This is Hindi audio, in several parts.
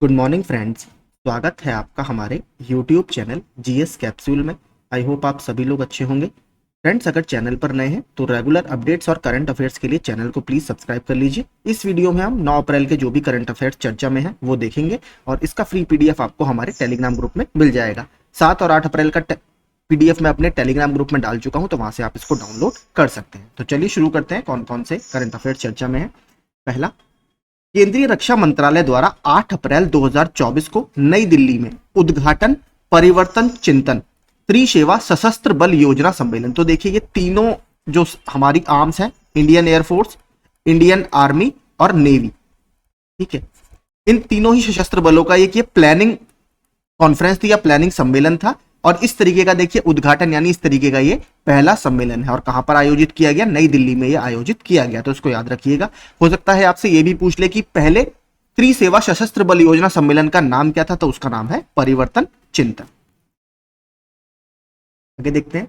Good morning friends. स्वागत है आपका हमारे यूट्यूब चैनल जीएस कैप्सूल में। आई होप आप सभी लोग अच्छे होंगे। फ्रेंड्स, अगर चैनल पर नए हैं तो रेगुलर अपडेट्स और करंट अफेयर्स के लिए चैनल को प्लीज सब्सक्राइब कर लीजिए। इस वीडियो में हम 9 अप्रैल के जो भी करंट अफेयर्स चर्चा में है वो देखेंगे और इसका फ्री पीडीएफ आपको हमारे टेलीग्राम ग्रुप में मिल जाएगा। 7 और 8 अप्रैल का पीडीएफ मैं अपने टेलीग्राम ग्रुप में डाल चुका हूं, तो वहां से आप इसको डाउनलोड कर सकते हैं। तो चलिए शुरू करते हैं कौन कौन से करंट अफेयर्स चर्चा में है। पहला, केंद्रीय रक्षा मंत्रालय द्वारा 8 अप्रैल 2024 को नई दिल्ली में उद्घाटन परिवर्तन चिंतन त्रिसेवा सशस्त्र बल योजना सम्मेलन। तो देखिए, ये तीनों जो हमारी आर्म्स हैं, इंडियन एयरफोर्स, इंडियन आर्मी और नेवी, ठीक है, इन तीनों ही सशस्त्र बलों का एक ये प्लानिंग कॉन्फ्रेंस थी या प्लानिंग सम्मेलन था। और इस तरीके का देखिए उद्घाटन यानी इस तरीके का ये पहला सम्मेलन है। और कहां पर आयोजित किया गया? नई दिल्ली में ये आयोजित किया गया। तो इसको याद रखिएगा। हो सकता है आपसे ये भी पूछ ले कि पहले त्रिसेवा सशस्त्र बल योजना सम्मेलन का नाम क्या था, तो उसका नाम है परिवर्तन चिंतन। आगे देखते हैं।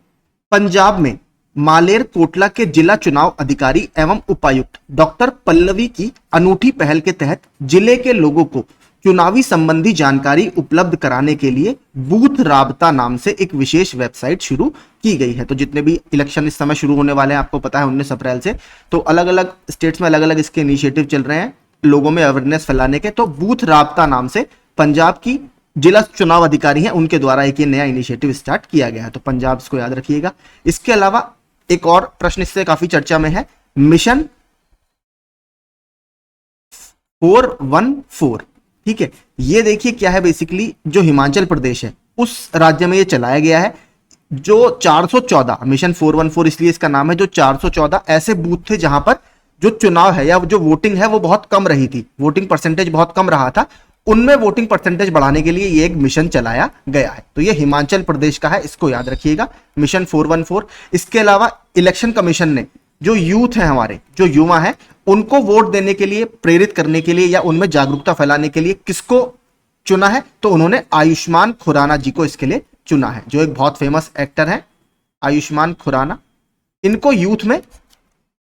पंजाब में मालेर कोटला के जिला चुनाव अधिकारी एवं उपायुक्त डॉक्टर पल्लवी की अनूठी पहल के तहत जिले के लोगों को चुनावी संबंधी जानकारी उपलब्ध कराने के लिए बूथ राबता नाम से एक विशेष वेबसाइट शुरू की गई है। तो जितने भी इलेक्शन इस समय शुरू होने वाले हैं, आपको पता है 19 अप्रैल से, तो अलग अलग स्टेट्स में अलग अलग इसके इनिशिएटिव चल रहे हैं लोगों में अवेयरनेस फैलाने के। तो बूथ राबता नाम से पंजाब की जिला चुनाव अधिकारी हैं, उनके द्वारा एक ये नया इनिशिएटिव स्टार्ट किया गया है। तो पंजाब इसको याद रखिएगा। इसके अलावा एक और प्रश्न इससे काफी चर्चा में है, मिशन 414। ठीक है, ये देखिए क्या है, बेसिकली जो हिमाचल प्रदेश है उस राज्य में ये चलाया गया है। जो 414 मिशन 414 इसलिए इसका नाम है, जो 414 ऐसे बूथ थे जहां पर जो चुनाव है या जो वोटिंग है वो बहुत कम रही थी, वोटिंग परसेंटेज बहुत कम रहा था, उनमें वोटिंग परसेंटेज बढ़ाने के लिए ये एक मिशन चलाया गया है। तो ये हिमाचल प्रदेश का है, इसको याद रखिएगा, मिशन 414। इसके अलावा इलेक्शन कमीशन ने जो यूथ है, हमारे जो युवा है, उनको वोट देने के लिए प्रेरित करने के लिए या उनमें जागरूकता फैलाने के लिए किसको चुना है? तो उन्होंने आयुष्मान खुराना जी को इसके लिए चुना है, जो एक बहुत फेमस एक्टर है आयुष्मान खुराना। इनको यूथ में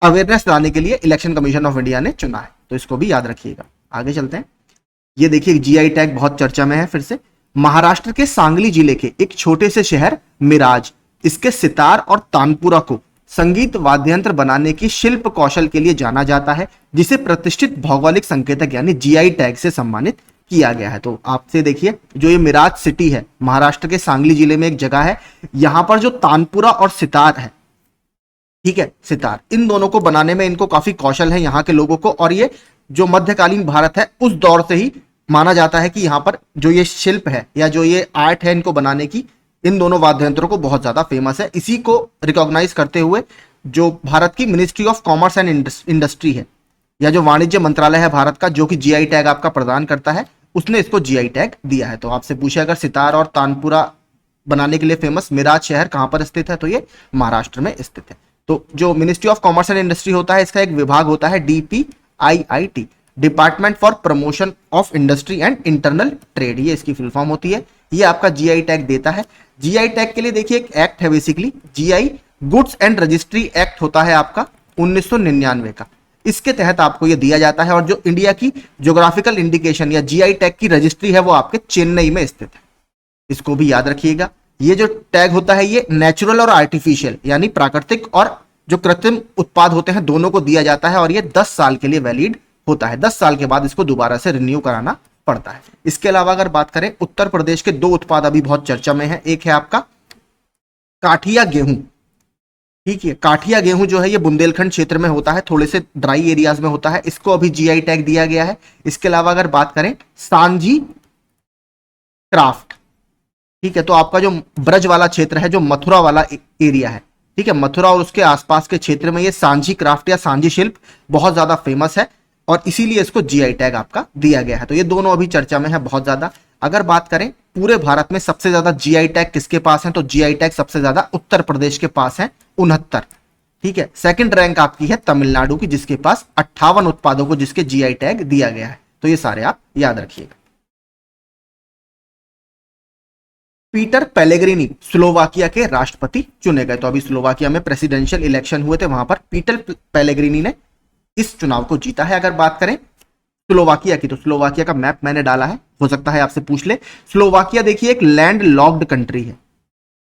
अवेयरनेस लाने के लिए इलेक्शन कमीशन ऑफ इंडिया ने चुना है। तो इसको भी याद रखिएगा। आगे चलते हैं। ये देखिए जीआई टैग बहुत चर्चा में है फिर से। महाराष्ट्र के सांगली जिले के एक छोटे से शहर मिराज, इसके सितार और तानपुरा को संगीत वाद्ययंत्र बनाने की शिल्प कौशल के लिए जाना जाता है, जिसे प्रतिष्ठित भौगोलिक संकेतक यानी जीआई टैग से सम्मानित किया गया है। तो आपसे देखिए, जो ये मिराज सिटी है, महाराष्ट्र के सांगली जिले में एक जगह है, यहां पर जो तानपुरा और सितार है, ठीक है, सितार, इन दोनों को बनाने में इनको काफी कौशल है यहाँ के लोगों को। और ये जो मध्यकालीन भारत है उस दौर से ही माना जाता है कि यहाँ पर जो ये शिल्प है या जो ये आर्ट है इनको बनाने की, इन दोनों वाद्य यंत्रों को बहुत ज्यादा फेमस है। इसी को रिकॉग्नाइज करते हुए जो भारत की ministry of commerce and industry है या जो वाणिज्य मंत्रालय है भारत का, जो कि जीआई टैग आपका प्रदान करता है, उसने इसको जीआई टैग दिया है। तो आपसे पूछे अगर सितार और तानपुरा बनाने के लिए फेमस मिराज शहर कहां पर स्थित है, तो ये महाराष्ट्र में स्थित है। तो जो ministry of commerce and industry होता है, इसका एक विभाग होता है DPIIT, department for promotion of industry and internal trade, ये इसकी फुल फॉर्म होती है। ये आपका जीआई टैग देता है। जीआई टैग के लिए देखिए एक एक्ट है, basically GI goods and registry act होता है आपका 1999 का। इसके तहत आपको ये दिया जाता है। और जो इंडिया की ज्योग्राफिकल इंडिकेशन या जीआई टैग की रजिस्ट्री है वो आपके चेन्नई में स्थित है, इसको भी याद रखिएगा। ये जो टैग होता है ये नेचुरल और आर्टिफिशियल यानी प्राकृतिक और जो कृत्रिम उत्पाद होते हैं दोनों को दिया जाता है। और ये 10 साल के लिए वैलिड होता है। 10 साल के बाद इसको दोबारा से रिन्यू कराना पड़ता है। इसके अलावा अगर बात करें, उत्तर प्रदेश के 2 उत्पाद अभी बहुत चर्चा में है। एक है आपका काठिया गेहूं, ठीक है, काठिया गेहूं जो है ये बुंदेलखंड क्षेत्र में होता है, थोड़े से ड्राई एरियाज में होता है, इसको अभी जीआई टैग दिया गया है। इसके अलावा अगर बात करें सांझी क्राफ्ट, ठीक है, तो आपका जो ब्रज वाला क्षेत्र है, जो मथुरा वाला एरिया है, ठीक है, मथुरा और उसके आसपास के क्षेत्र में ये सांझी क्राफ्ट या सांझी शिल्प बहुत ज्यादा फेमस है और इसीलिए इसको जीआई टैग आपका दिया गया है। तो ये दोनों अभी चर्चा में है बहुत ज्यादा। अगर बात करें पूरे भारत में सबसे ज्यादा जीआई टैग किसके पास है, तो जीआई टैग सबसे ज्यादा उत्तर प्रदेश के पास है, 69, ठीक है। सेकंड रैंक आपकी है तमिलनाडु की, जिसके पास 58 उत्पादों को जिसके जीआई टैग दिया गया है। तो ये सारे आप याद रखिएगा। पीटर पेलेग्रिनी स्लोवाकिया के राष्ट्रपति चुने गए। तो अभी स्लोवाकिया में प्रेसिडेंशियल इलेक्शन हुए थे, वहां पर पीटर पेलेग्रिनी ने इस चुनाव को जीता है। अगर बात करें स्लोवाकिया की, तो स्लोवाकिया का मैप मैंने डाला है, हो सकता है आपसे पूछ ले। स्लोवाकिया देखिए एक लैंड लॉक्ड कंट्री है,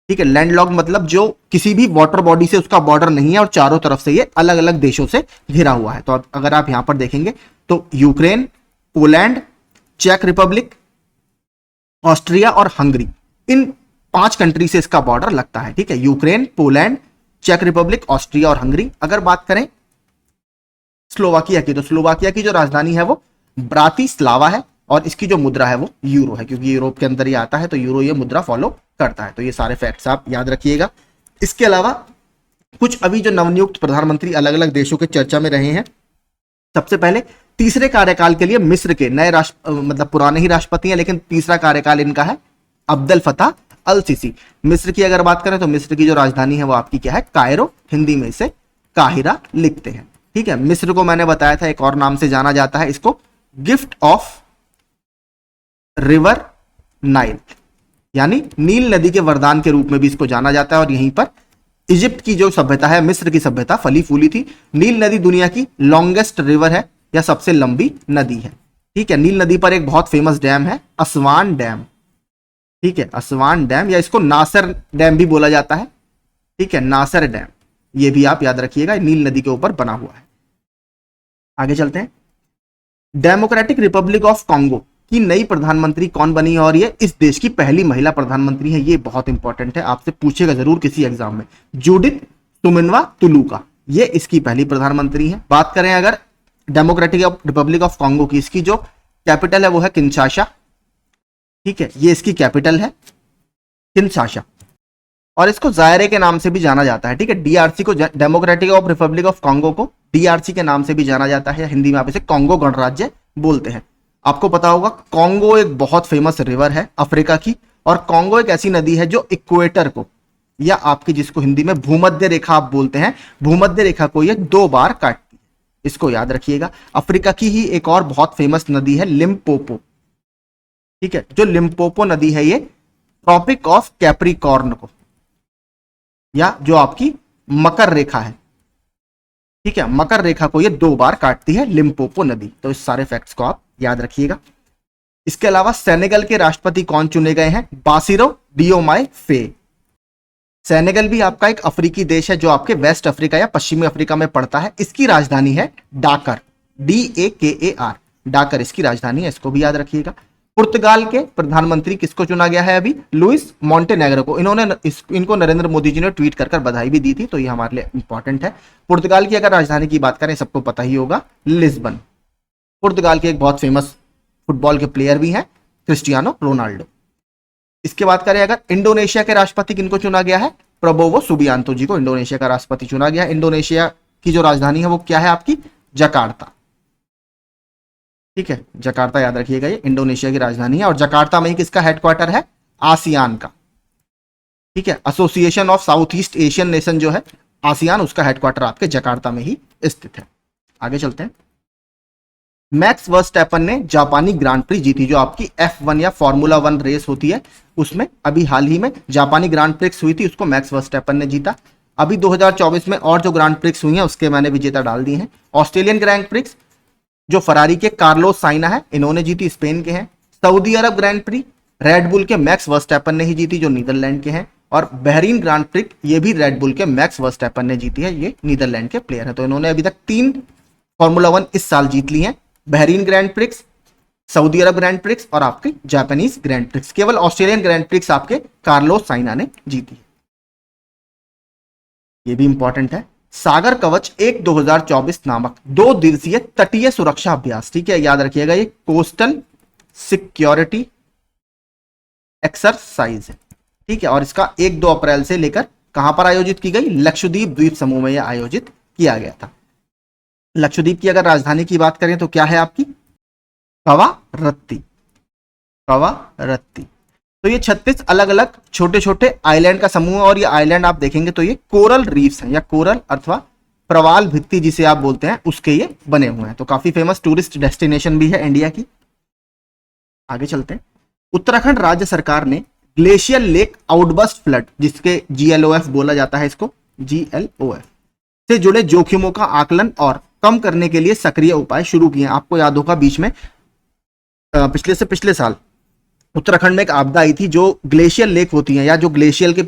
ठीक है। लैंड लॉक्ड मतलब जो किसी भी वाटर बॉडी से उसका बॉर्डर नहीं है और चारों तरफ से ये अलग अलग देशों से घिरा हुआ है। तो अगर आप यहां पर देखेंगे तो यूक्रेन, पोलैंड, चेक रिपब्लिक, ऑस्ट्रिया और हंगरी, इन 5 कंट्री से इसका बॉर्डर लगता है, ठीक है। यूक्रेन, पोलैंड, चेक रिपब्लिक, ऑस्ट्रिया और हंगरी। अगर बात करें स्लोवाकिया की, तो स्लोवाकिया की जो राजधानी है वो ब्रातिस्लावा है और इसकी जो मुद्रा है वो यूरो है, क्योंकि यूरोप के अंदर ही आता है तो यूरो ये मुद्रा फॉलो करता है। तो ये सारे फैक्ट्स आप याद रखिएगा। इसके अलावा कुछ अभी जो नवनियुक्त प्रधानमंत्री अलग अलग देशों के चर्चा में रहे हैं, सबसे पहले तीसरे कार्यकाल के लिए मिस्र के नए मतलब पुराने ही राष्ट्रपति हैं लेकिन तीसरा कार्यकाल इनका है, अब्दुल फताह अल सीसी। मिस्र की अगर बात करें तो मिस्र की जो राजधानी है वो आपकी क्या है, कायरो, हिंदी में इसे काहिरा लिखते हैं, ठीक है। मिस्र को मैंने बताया था एक और नाम से जाना जाता है, इसको गिफ्ट ऑफ रिवर नाइल, यानी नील नदी के वरदान के रूप में भी इसको जाना जाता है। और यहीं पर इजिप्ट की जो सभ्यता है, मिस्र की सभ्यता फली फूली थी। नील नदी दुनिया की लॉन्गेस्ट रिवर है या सबसे लंबी नदी है, ठीक है। नील नदी पर एक बहुत फेमस डैम है, असवान डैम, ठीक है। असवान डैम या इसको नासर डैम भी बोला जाता है, ठीक है, नासर डैम, ये भी आप याद रखिएगा, नील नदी के ऊपर बना हुआ है। आगे चलते हैं। डेमोक्रेटिक रिपब्लिक ऑफ कॉन्गो की नई प्रधानमंत्री कौन बनी है और ये इस देश की पहली महिला प्रधानमंत्री है, ये बहुत इंपॉर्टेंट है, आपसे पूछेगा जरूर किसी एग्जाम में। जूडिथ सुमिनवा तुलुका, ये इसकी पहली प्रधानमंत्री है। बात करें अगर डेमोक्रेटिक रिपब्लिक ऑफ कॉन्गो की, इसकी जो कैपिटल है वो है किंशासा, ठीक है, ये इसकी कैपिटल है किंशासा। और इसको जायरे के नाम से भी जाना जाता है, ठीक है। डीआरसी को, democratic of Republic of Congo को डीआरसी के नाम से भी जाना जाता है, हिंदी में आप इसे कॉन्गो गणराज्य बोलते हैं। आपको पता होगा कॉन्गो एक बहुत फेमस रिवर है अफ्रीका की, और कॉन्गो एक ऐसी नदी है जो इक्वेटर को, या आपकी जिसको हिंदी में भूमध्य रेखा आप बोलते हैं, भूमध्य रेखा को ये 2 बार काटती है, इसको याद रखिएगा। अफ्रीका की ही एक और बहुत फेमस नदी है लिम्पोपो, ठीक है। जो लिम्पोपो नदी है ये ट्रॉपिक ऑफ कैप्रिकॉर्न को, या जो आपकी मकर रेखा है, ठीक है, मकर रेखा को ये 2 बार काटती है लिम्पोपो नदी। तो इस सारे फैक्ट्स को आप याद रखिएगा। इसके अलावा सेनेगल के राष्ट्रपति कौन चुने गए हैं, बासिरो डियोमाय फे। सेनेगल भी आपका एक अफ्रीकी देश है जो आपके वेस्ट अफ्रीका या पश्चिमी अफ्रीका में पड़ता है। इसकी राजधानी है डाकर, DAKAR, डाकर इसकी राजधानी है, इसको भी याद रखिएगा। पुर्तगाल के प्रधानमंत्री किसको चुना गया है अभी, लुइस मोंटेनेग्रो को। इनको नरेंद्र मोदी जी ने ट्वीट कर बधाई भी दी थी, तो ये हमारे लिए इंपॉर्टेंट है। पुर्तगाल की अगर राजधानी की बात करें, सबको पता ही होगा, लिस्बन। पुर्तगाल के एक बहुत फेमस फुटबॉल के प्लेयर भी हैं, क्रिस्टियानो रोनाल्डो। इसके बात करें अगर इंडोनेशिया के राष्ट्रपति किनको चुना गया है, प्रबोवो सुबियांतो जी को इंडोनेशिया का राष्ट्रपति चुना गया है। इंडोनेशिया की जो राजधानी है वो क्या है आपकी, जकार्ता, ठीक है, जकार्ता याद रखिएगा, ये इंडोनेशिया की राजधानी है। और जकार्ता में ही किसका हेडक्वार्टर है, आसियान का, ठीक है, association of south east Asian nation जो है आसियान, उसका हेडक्वार्टर आपके जकार्ता में ही स्थित है। आगे चलते हैं। मैक्स वर्स्टैपन ने जापानी ग्रांड प्री जीती, जो आपकी F1 या फॉर्मूला 1 रेस होती है, उसमें अभी हाल ही में जापानी ग्रांड प्रिक्स हुई थी, उसको मैक्स वर्स्टैपन ने जीता। अभी 2024 में और जो ग्रांड प्रिक्स हुई हैं उसके मैंने विजेता डाल दिए हैं। ऑस्ट्रेलियन ग्रैंड प्रिक्स जो फरारी के कार्लोस साइना है, इन्होंने जीती, स्पेन के हैं। सऊदी अरब ग्रैंड प्री रेडबुल के मैक्स वर्स्टैपन ने ही जीती, जो नीदरलैंड के हैं। और बहरीन ग्रांड प्रिक्स ये भी रेडबुल के मैक्स वर्स्टैपन ने जीती है, ये नीदरलैंड के प्लेयर है। तो इन्होंने अभी तक 3 फॉर्मूला 1 इस साल जीत ली हैं, बहरीन ग्रैंड प्रिक्स, सऊदी अरब ग्रैंड प्रिक्स और आपके जापानीज ग्रैंड प्रिक्स। केवल ऑस्ट्रेलियन ग्रैंड प्रिक्स आपके कार्लोस साइना ने जीती है, ये भी इंपॉर्टेंट है। सागर कवच 1 2024 नामक 2 दिवसीय तटीय सुरक्षा अभ्यास, ठीक है, याद रखिएगा, ये कोस्टल सिक्योरिटी एक्सरसाइज है, ठीक है। और इसका 1-2 अप्रैल से लेकर कहां पर आयोजित की गई, लक्षद्वीप द्वीप समूह में यह आयोजित किया गया था। लक्षद्वीप की अगर राजधानी की बात करें तो क्या है आपकी, कवारत्ती, कवारत्ती। तो ये 36 अलग अलग छोटे छोटे आइलैंड का समूह है, और ये आइलैंड आप देखेंगे तो ये कोरल रीफ्स हैं, या कोरल अथवा प्रवाल भित्ति जिसे आप बोलते हैं, उसके ये बने हुए हैं। तो काफी फेमस टूरिस्ट डेस्टिनेशन भी है इंडिया की। आगे चलते हैं। उत्तराखंड राज्य सरकार ने ग्लेशियर लेक आउटबर्स्ट फ्लड, जिसके GLOF बोला जाता है, इसको GLOF से जुड़े जोखिमों का आकलन और कम करने के लिए सक्रिय उपाय शुरू किए हैं। आपको याद होगा बीच में पिछले साल उत्तराखंड में एक आपदा आई थी, जो ग्लेशियर लेक होती है या जो ग्लेशियर के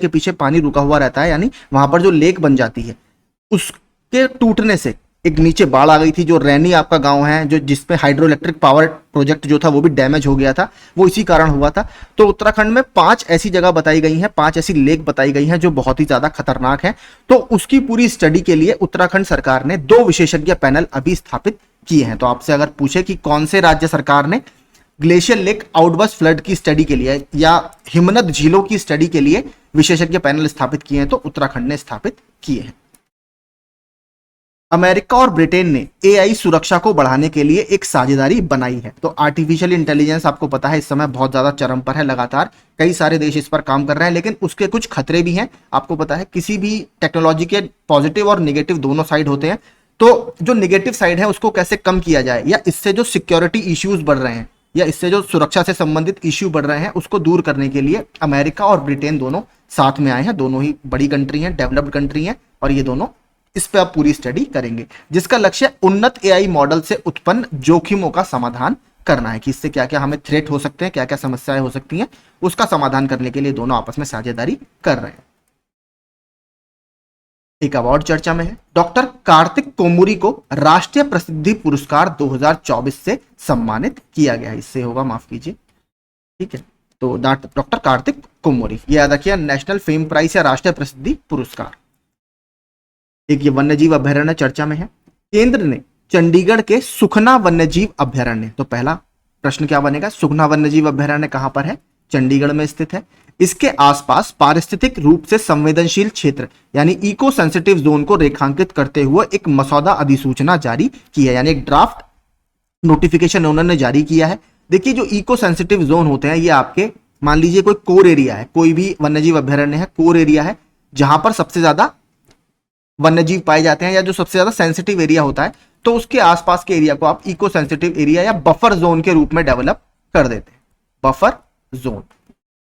पीछे पानी रुका हुआ रहता है, यानी वहां पर जो लेक बन जाती है, उसके टूटने से एक नीचे बाढ़ आ गई थी। जो रैनी आपका गांव है, जो जिसपे हाइड्रो इलेक्ट्रिक पावर प्रोजेक्ट जो था वो भी डैमेज हो गया था, वो इसी कारण हुआ था। तो उत्तराखंड में 5 ऐसी जगह बताई गई हैं, 5 ऐसी लेक बताई गई हैं जो बहुत ही ज्यादा खतरनाक है। तो उसकी पूरी स्टडी के लिए उत्तराखंड सरकार ने 2 विशेषज्ञ पैनल अभी स्थापित किए हैं। तो आपसे अगर पूछे कि कौन से राज्य सरकार ने ग्लेशियर लेक आउटबर्स्ट फ्लड की स्टडी के लिए या हिमनद झीलों की स्टडी के लिए विशेषज्ञ पैनल स्थापित किए हैं, तो उत्तराखंड ने स्थापित किए हैं। अमेरिका और ब्रिटेन ने एआई सुरक्षा को बढ़ाने के लिए एक साझेदारी बनाई है। तो आर्टिफिशियल इंटेलिजेंस आपको पता है इस समय बहुत ज्यादा चरम पर है, लगातार कई सारे देश इस पर काम कर रहे हैं, लेकिन उसके कुछ खतरे भी हैं। आपको पता है किसी भी टेक्नोलॉजी के पॉजिटिव और निगेटिव दोनों साइड होते हैं। तो जो निगेटिव साइड है उसको कैसे कम किया जाए, या इससे जो सिक्योरिटी इश्यूज बढ़ रहे हैं या इससे जो सुरक्षा से संबंधित इश्यू बढ़ रहे हैं उसको दूर करने के लिए अमेरिका और ब्रिटेन दोनों साथ में आए हैं। दोनों ही बड़ी कंट्री हैं, डेवलप्ड कंट्री हैं, और ये दोनों इस पे आप पूरी स्टडी करेंगे, जिसका लक्ष्य उन्नत एआई मॉडल से उत्पन्न जोखिमों का समाधान करना है कि इससे क्या क्या हमें थ्रेट हो सकते हैं, क्या क्या समस्याएं हो सकती हैं, उसका समाधान करने के लिए दोनों आपस में साझेदारी कर रहे हैं। एक अवार्ड चर्चा में है। डॉक्टर कार्तिक कोमुरी को राष्ट्रीय प्रसिद्धि पुरस्कार 2024 से सम्मानित किया गया है। इससे होगा, माफ कीजिए, ठीक है। तो डॉक्टर कार्तिक कोमुरी, ये याद रखिए, नेशनल फेम प्राइज या राष्ट्रीय प्रसिद्धि पुरस्कार। एक ये वन्यजीव अभ्यारण्य चर्चा में है। केंद्र ने चंडीगढ़ के सुखना वन्यजीव अभ्यारण्य, तो पहला प्रश्न क्या बनेगा, सुखना वन्यजीव अभ्यारण्य कहां पर है, चंडीगढ़ में स्थित है। इसके आसपास पारिस्थितिक रूप से संवेदनशील क्षेत्र यानी इको सेंसिटिव जोन को रेखांकित करते हुए एक मसौदा अधिसूचना जारी की है, यानी एक ड्राफ्ट नोटिफिकेशन उन्होंने जारी किया है। देखिए जो इको सेंसिटिव जोन होते हैं ये आपके, मान लीजिए कोई कोर एरिया है, कोई भी वन्यजीव अभ्यारण्य है, कोर एरिया है जहां पर सबसे ज्यादा वन्यजीव पाए जाते हैं या जो सबसे ज्यादा सेंसिटिव एरिया होता है, तो उसके आसपास के एरिया को आप इको सेंसिटिव एरिया या बफर जोन के रूप में डेवलप कर देते हैं, बफर जोन,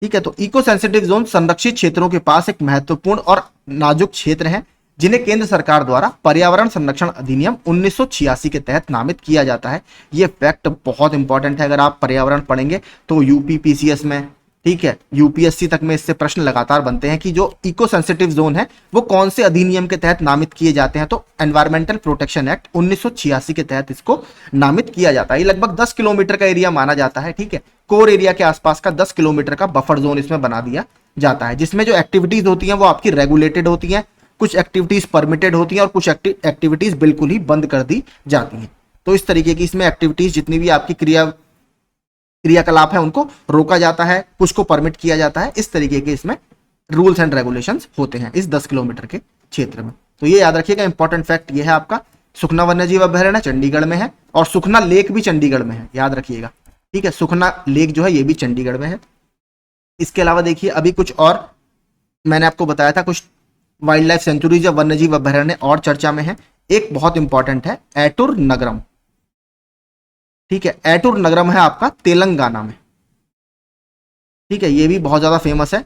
ठीक है। तो इको सेंसिटिव जोन संरक्षित क्षेत्रों के पास एक महत्वपूर्ण और नाजुक क्षेत्र है जिन्हें केंद्र सरकार द्वारा पर्यावरण संरक्षण अधिनियम 1986 के तहत नामित किया जाता है। यह फैक्ट बहुत इंपॉर्टेंट है, अगर आप पर्यावरण पढ़ेंगे तो यूपी पीसीएस में, ठीक है, यूपीएससी तक में इससे प्रश्न लगातार बनते हैं कि जो इको सेंसिटिव जोन है वो कौन से अधिनियम के तहत नामित किए जाते हैं। तो एनवायरमेंटल प्रोटेक्शन एक्ट 1986 के तहत इसको नामित किया जाता है। ये लगभग 10 किलोमीटर का एरिया माना जाता है, ठीक है। कोर एरिया के आसपास का 10 किलोमीटर का बफर जोन इसमें बना दिया जाता है, जिसमें जो एक्टिविटीज होती हैं वो आपकी रेगुलेटेड होती हैं, कुछ एक्टिविटीज परमिटेड होती हैं और कुछ एक्टिविटीज बिल्कुल ही बंद कर दी जाती हैं। तो इस तरीके की इसमें एक्टिविटीज जितनी भी आपकी क्रियाकलाप है उनको रोका जाता है, कुछ को परमिट किया जाता है। इस तरीके के इसमें रूल्स एंड रेगुलेशंस होते हैं इस 10 किलोमीटर के क्षेत्र में। तो ये याद रखिएगा, इंपॉर्टेंट फैक्ट ये है आपका, सुखना वन्यजीव अभ्यारण्य चंडीगढ़ में है और सुखना लेक भी चंडीगढ़ में है, याद रखिएगा, ठीक है। सुखना लेक जो है ये भी चंडीगढ़ में है। इसके अलावा देखिए अभी कुछ और मैंने आपको बताया था, कुछ वाइल्ड लाइफ सेंचुरीज या वन्यजीव अभ्यारण्य और चर्चा में है। एक बहुत इंपॉर्टेंट है एटुर नगरम, ठीक है, एटुर नगरम है आपका तेलंगाना में, ठीक है। ये भी बहुत ज्यादा फेमस है,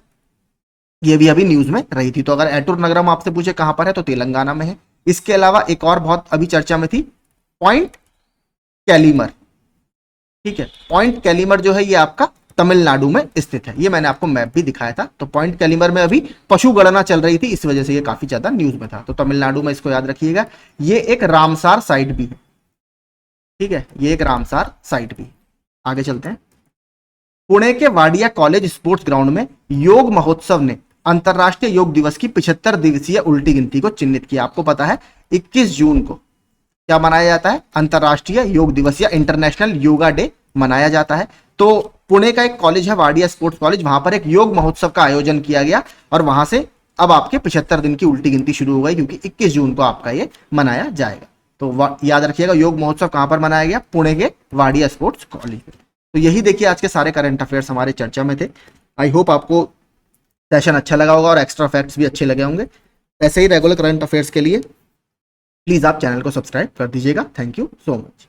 ये भी अभी न्यूज में रही थी। तो अगर एटुर नगरम आपसे पूछे कहां पर है तो तेलंगाना में है। इसके अलावा एक और बहुत अभी चर्चा में थी, पॉइंट कैलीमर, ठीक है। पॉइंट कैलीमर जो है ये आपका तमिलनाडु में स्थित है, ये मैंने आपको मैप भी दिखाया था। तो पॉइंट कैलीमर में अभी पशु गणना चल रही थी, इस वजह से ये काफी ज्यादा न्यूज में था। तो तमिलनाडु में, इसको याद रखिएगा। ये एक रामसार साइट भी है, ठीक है, ये एक रामसार साइट भी। आगे चलते हैं। पुणे के वाडिया कॉलेज स्पोर्ट्स ग्राउंड में योग महोत्सव ने अंतरराष्ट्रीय योग दिवस की 75 दिवसीय उल्टी गिनती को चिन्हित किया। आपको पता है 21 जून को क्या मनाया जाता है, अंतरराष्ट्रीय योग दिवस या इंटरनेशनल योगा डे मनाया जाता है। तो पुणे का एक कॉलेज है वाडिया स्पोर्ट्स कॉलेज, वहां पर एक योग महोत्सव का आयोजन किया गया और वहां से अब आपके 75 दिन की उल्टी गिनती शुरू हो गई, क्योंकि 21 जून को आपका ये मनाया जाएगा। तो याद रखिएगा योग महोत्सव कहां पर मनाया गया, पुणे के वाडिया स्पोर्ट्स कॉलेज में। तो यही देखिए आज के सारे करंट अफेयर्स हमारे चर्चा में थे। आई होप आपको सेशन अच्छा लगा होगा और एक्स्ट्रा फैक्ट्स भी अच्छे लगे होंगे। ऐसे ही रेगुलर करंट अफेयर्स के लिए प्लीज आप चैनल को सब्सक्राइब कर दीजिएगा। Thank you so much.